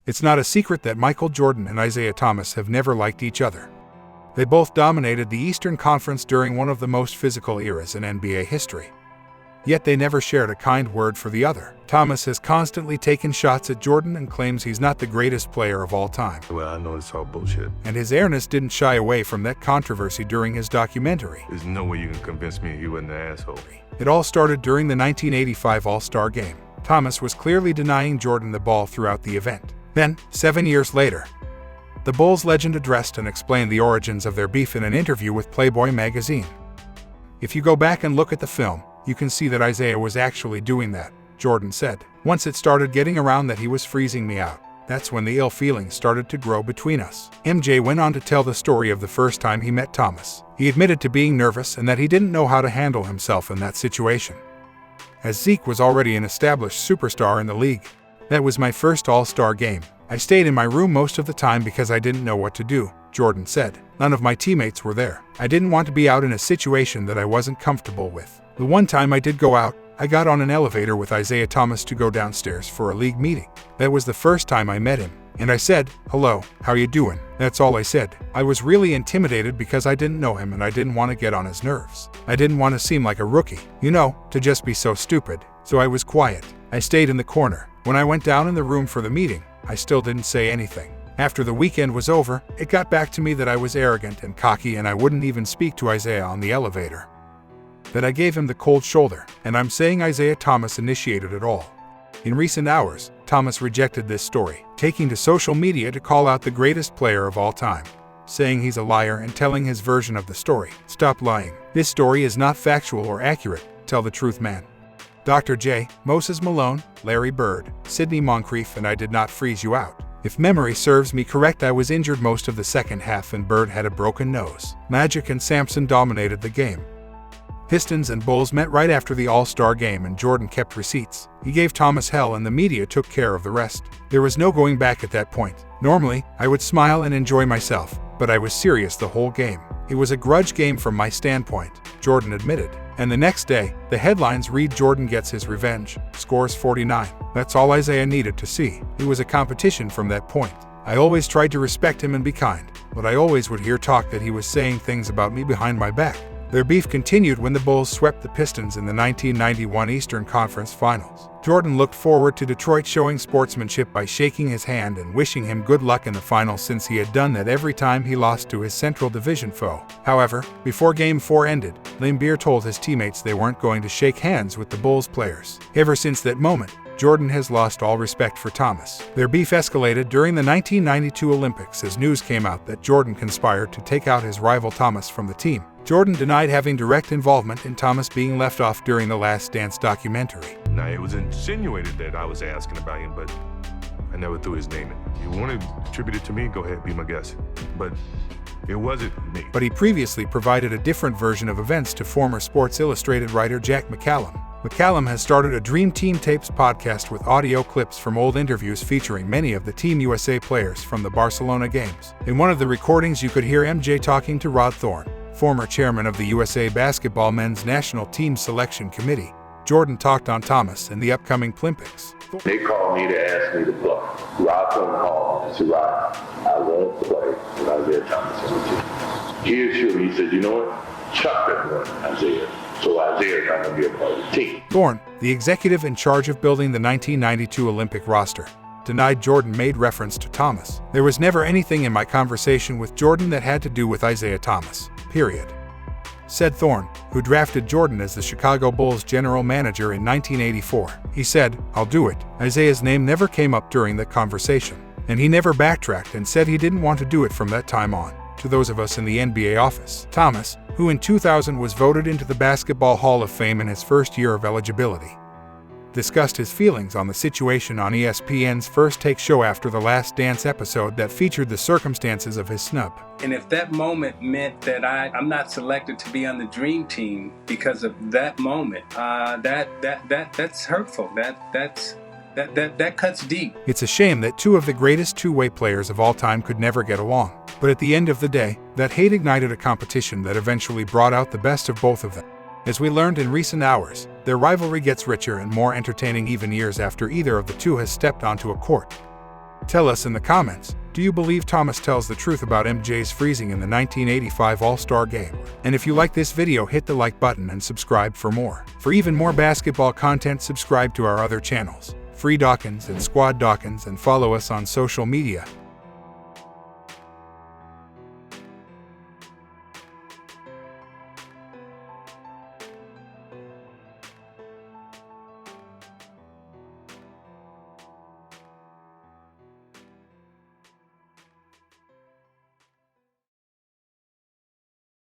It's not a secret that Michael Jordan and Isiah Thomas have never liked each other. They both dominated the Eastern Conference during one of the most physical eras in NBA history. Yet they never shared a kind word for the other. Thomas has constantly taken shots at Jordan and claims he's not the greatest player of all time. Well, I know it's all bullshit. And his airness didn't shy away from that controversy during his documentary. There's no way you can convince me he wasn't an asshole. It all started during the 1985 All-Star Game. Thomas was clearly denying Jordan the ball throughout the event. Then, 7 years later, the Bulls legend addressed and explained the origins of their beef in an interview with Playboy magazine. If you go back and look at the film, you can see that Isiah was actually doing that, Jordan said. Once it started getting around that he was freezing me out, that's when the ill feelings started to grow between us. MJ went on to tell the story of the first time he met Thomas. He admitted to being nervous and that he didn't know how to handle himself in that situation. As Zeke was already an established superstar in the league, that was my first All-Star game. I stayed in my room most of the time because I didn't know what to do, Jordan said. None of my teammates were there. I didn't want to be out in a situation that I wasn't comfortable with. The one time I did go out, I got on an elevator with Isiah Thomas to go downstairs for a league meeting. That was the first time I met him, and I said, "Hello, how you doing?" That's all I said. I was really intimidated because I didn't know him and I didn't want to get on his nerves. I didn't want to seem like a rookie, to just be so stupid. So I was quiet. I stayed in the corner. When I went down in the room for the meeting, I still didn't say anything. After the weekend was over, it got back to me that I was arrogant and cocky and I wouldn't even speak to Isiah on the elevator. That I gave him the cold shoulder, and I'm saying Isiah Thomas initiated it all. In recent hours, Thomas rejected this story, taking to social media to call out the greatest player of all time, saying he's a liar and telling his version of the story. Stop lying. This story is not factual or accurate. Tell the truth, man. Dr. J, Moses Malone, Larry Bird, Sidney Moncrief, and I did not freeze you out. If memory serves me correct, I was injured most of the second half and Bird had a broken nose. Magic and Sampson dominated the game. Pistons and Bulls met right after the All-Star game and Jordan kept receipts. He gave Thomas hell and the media took care of the rest. There was no going back at that point. Normally, I would smile and enjoy myself, but I was serious the whole game. It was a grudge game from my standpoint, Jordan admitted. And the next day, the headlines read Jordan gets his revenge, scores 49. That's all Isiah needed to see. It was a competition from that point. I always tried to respect him and be kind, but I always would hear talk that he was saying things about me behind my back. Their beef continued when the Bulls swept the Pistons in the 1991 Eastern Conference Finals. Jordan looked forward to Detroit showing sportsmanship by shaking his hand and wishing him good luck in the finals since he had done that every time he lost to his Central Division foe. However, before Game 4 ended, Lambeer told his teammates they weren't going to shake hands with the Bulls players. Ever since that moment, Jordan has lost all respect for Thomas. Their beef escalated during the 1992 Olympics as news came out that Jordan conspired to take out his rival Thomas from the team. Jordan denied having direct involvement in Thomas being left off during the Last Dance documentary. Now, it was insinuated that I was asking about him, but I never threw his name in. You want to attribute it to me? Go ahead, be my guest. But it wasn't me. But he previously provided a different version of events to former Sports Illustrated writer Jack McCallum. McCallum has started a Dream Team Tapes podcast with audio clips from old interviews featuring many of the Team USA players from the Barcelona games. In one of the recordings, you could hear MJ talking to Rod Thorne, former chairman of the USA Basketball Men's National Team Selection Committee. Jordan talked on Thomas and the upcoming Olympics. They called me to ask me to play. Rod Thorne called me and said, "Rod, I won't play with Isiah Thomas on the team." He assured me, he said, "You know what? Chuck that one, Isiah. So Isiah's not going to be a part of the team." Thorne, the executive in charge of building the 1992 Olympic roster, denied Jordan made reference to Thomas. "There was never anything in my conversation with Jordan that had to do with Isiah Thomas, period," said Thorne, who drafted Jordan as the Chicago Bulls general manager in 1984. He said, "I'll do it." Isiah's name never came up during the conversation, and he never backtracked and said he didn't want to do it from that time on. To those of us in the NBA office, Thomas, who in 2000 was voted into the Basketball Hall of Fame in his first year of eligibility, discussed his feelings on the situation on ESPN's First Take show after the Last Dance episode that featured the circumstances of his snub. And if that moment meant that I'm not selected to be on the Dream Team because of that moment, that's hurtful. That cuts deep. It's a shame that two of the greatest two-way players of all time could never get along. But at the end of the day, that hate ignited a competition that eventually brought out the best of both of them. As we learned in recent hours, their rivalry gets richer and more entertaining even years after either of the two has stepped onto a court. Tell us in the comments, do you believe Thomas tells the truth about MJ's freezing in the 1985 All-Star Game? And if you like this video, hit the like button and subscribe for more. For even more basketball content, subscribe to our other channels, Free Dawkins and Squad Dawkins, and follow us on social media.